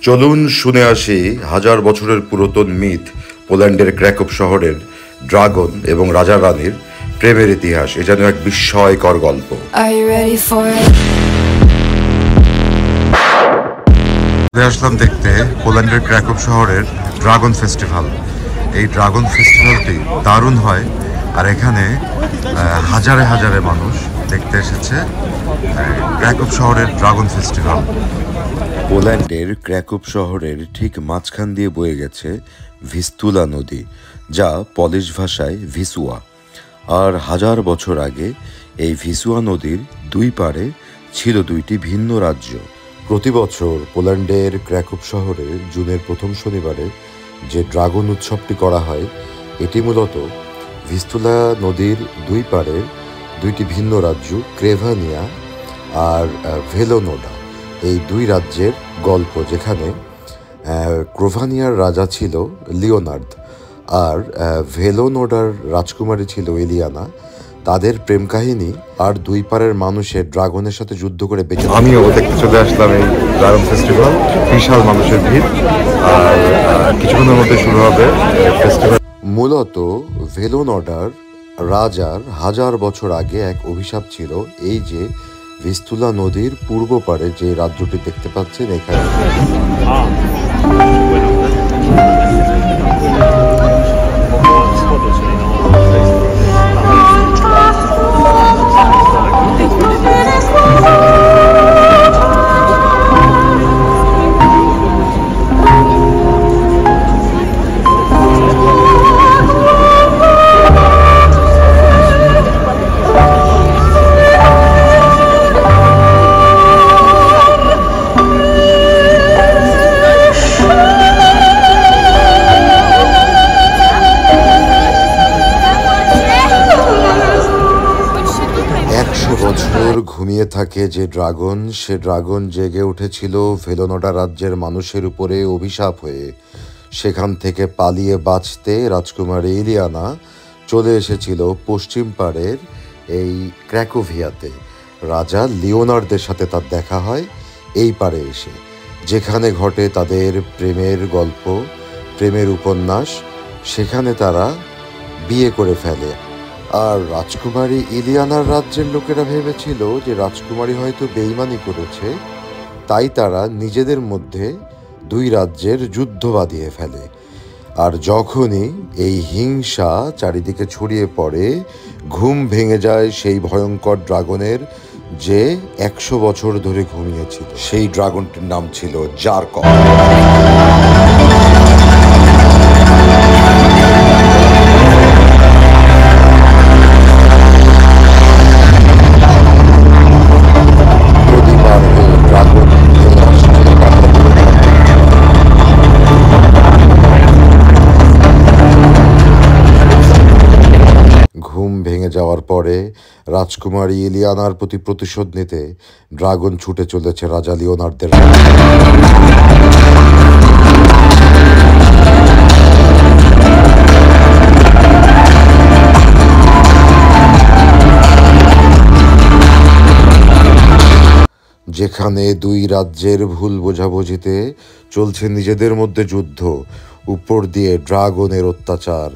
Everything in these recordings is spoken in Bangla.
চলুন শুনে আসি হাজার বছরের পুরাতন মিথ পোল্যান্ডের ক্র্যাকোভ শহরের ড্রাগন এবং রাজা রানীর প্রেমের ইতিহাস। এ যেন এক বিস্ময়কর গল্প। আসলাম দেখতে পোল্যান্ডের ক্র্যাকোভ শহরের ড্রাগন ফেস্টিভ্যাল। এই ড্রাগন ফেস্টিভ্যালটি দারুণ হয়, আর এখানে হাজারে হাজারে মানুষ দেখতে এসেছে ক্র্যাকোভ শহরের ড্রাগন ফেস্টিভ্যাল। পোল্যান্ডের ক্র্যাকোভ শহরের ঠিক মাঝখান দিয়ে বয়ে গেছে ভিস্তুলা নদী, যা পলিশ ভাষায় ভিসুয়া। আর হাজার বছর আগে এই ভিসুয়া নদীর দুই পারে ছিল দুইটি ভিন্ন রাজ্য। প্রতি বছর পোল্যান্ডের ক্র্যাকোভ শহরে জুনের প্রথম শনিবারে যে ড্রাগন উৎসবটি করা হয়, এটি মূলত ভিস্তুলা নদীর দুই পারে দুইটি ভিন্ন রাজ্য ক্রেভানিয়া আর ভেলোনোডা, এই দুই রাজ্যের গল্প, যেখানে ক্রোভানিয়ার রাজা ছিল লিওনার্দ আর ভেলোনোডার রাজকুমারী ছিল এলিয়ানা। তাদের প্রেম কাহিনী আর দুই পারের মানুষের ড্রাগনের সাথে যুদ্ধ করে বেঁচে। আমিও দেখতে চলে আসলাম এই ড্রাগন ফেস্টিভ্যাল। বিশাল মানুষের ভিড়, আর কিছুক্ষণের মধ্যে শুরু হবে ফেস্টিভ্যাল। মূলত ভেলোনোডার রাজার হাজার বছর আগে এক অভিশাপ ছিল এই যে ভিস্তুলা নদীর পূর্ব পারে যে রাজ্যটি দেখতে পাচ্ছেন এখানে। ঘুমিয়ে থাকে যে ড্রাগন, সে ড্রাগন জেগে উঠেছিল ভেলোনোডা রাজ্যের মানুষের উপরে অভিশাপ হয়ে। সেখান থেকে পালিয়ে বাঁচতে রাজকুমারী ইলিয়ানা চলে এসেছিল পশ্চিম পাড়ের এই ক্র্যাকোভিয়াতে। রাজা লিওনার্দের সাথে তার দেখা হয় এই পারে এসে, যেখানে ঘটে তাদের প্রেমের গল্প, প্রেমের উপন্যাস। সেখানে তারা বিয়ে করে ফেলে। আর রাজকুমারী ইলিয়ানার রাজ্যের লোকেরা ভেবেছিল যে রাজকুমারী হয়তো বেইমানি করেছে, তাই তারা নিজেদের মধ্যে দুই রাজ্যের যুদ্ধ বাঁধিয়ে ফেলে। আর যখনই এই হিংসা চারিদিকে ছড়িয়ে পড়ে, ঘুম ভেঙে যায় সেই ভয়ঙ্কর ড্রাগনের, যে 100 বছর ধরে ঘুমিয়েছিল। সেই ড্রাগনটির নাম ছিল জারকন। ভেঙে যাওয়ার পরে রাজকুমারী ইলিয়ানার প্রতি প্রতিশোধ নিতে ড্রাগন ছুটে চলেছে রাজা লিওনার্দের। যেখানে দুই রাজ্যের ভুল বোঝাবুঝিতে চলছে নিজেদের মধ্যে যুদ্ধ, উপর দিয়ে ড্রাগনের অত্যাচার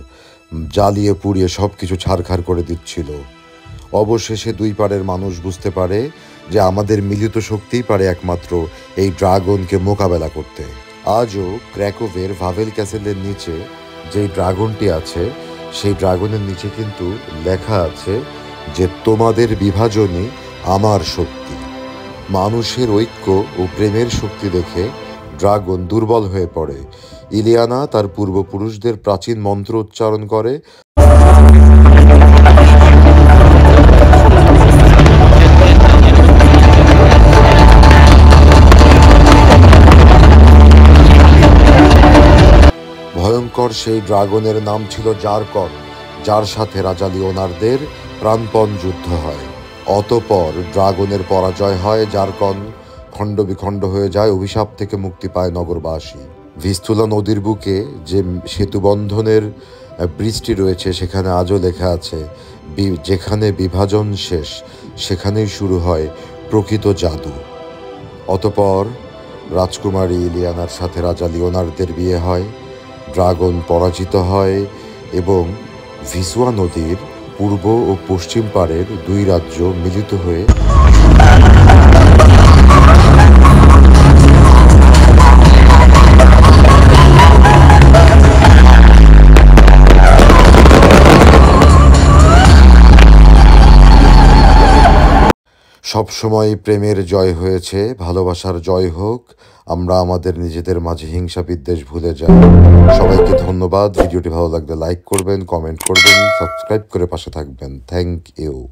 জ্বালিয়ে পুড়িয়ে সবকিছু ছারখার করে দিচ্ছিল। অবশেষে দুই পারের মানুষ বুঝতে পারে যে আমাদের মিলিত শক্তিই পারে একমাত্র এই ড্রাগনকে মোকাবেলা করতে। আজও ক্র্যাকোভের ভাভেল ক্যাসেলের নিচে যে ড্রাগনটি আছে, সেই ড্রাগনের নিচে কিন্তু লেখা আছে যে তোমাদের বিভাজনই আমার শক্তি। মানুষের ঐক্য ও প্রেমের শক্তি দেখে ড্রাগন দুর্বল হয়ে পড়ে। ইলিয়ানা তার পূর্বপুরুষদের প্রাচীন মন্ত্র উচ্চারণ করে। ভয়ঙ্কর সেই ড্রাগনের নাম ছিল জারকন, যার সাথে রাজা লিওনার্দের প্রাণপণ যুদ্ধ হয়। অতঃপর ড্রাগনের পরাজয় হয়, জারকন খণ্ডবিখণ্ড হয়ে যায়, অভিশাপ থেকে মুক্তি পায় নগরবাসী। ভিস্তুলা নদীর বুকে যে সেতুবন্ধনের ব্রিজটি রয়েছে, সেখানে আজও লেখা আছে, যেখানে বিভাজন শেষ সেখানেই শুরু হয় প্রকৃত জাদু। অতঃপর রাজকুমারী ইলিয়ানার সাথে রাজা লিওনার্দের বিয়ে হয়, ড্রাগন পরাজিত হয় এবং ভিজুয়া নদীর পূর্ব ও পশ্চিম পাড়ের দুই রাজ্য মিলিত হয়ে সবসময় প্রেমের জয় হয়েছে, ভালোবাসার জয় হোক। আমরা আমাদের নিজেদের মাঝে হিংসা বিদ্বেষ ভুলে যাই। সবাইকে ধন্যবাদ। ভিডিওটি ভালো লাগলে লাইক করবেন, কমেন্ট করবেন, সাবস্ক্রাইব করে পাশে থাকবেন। Thank you.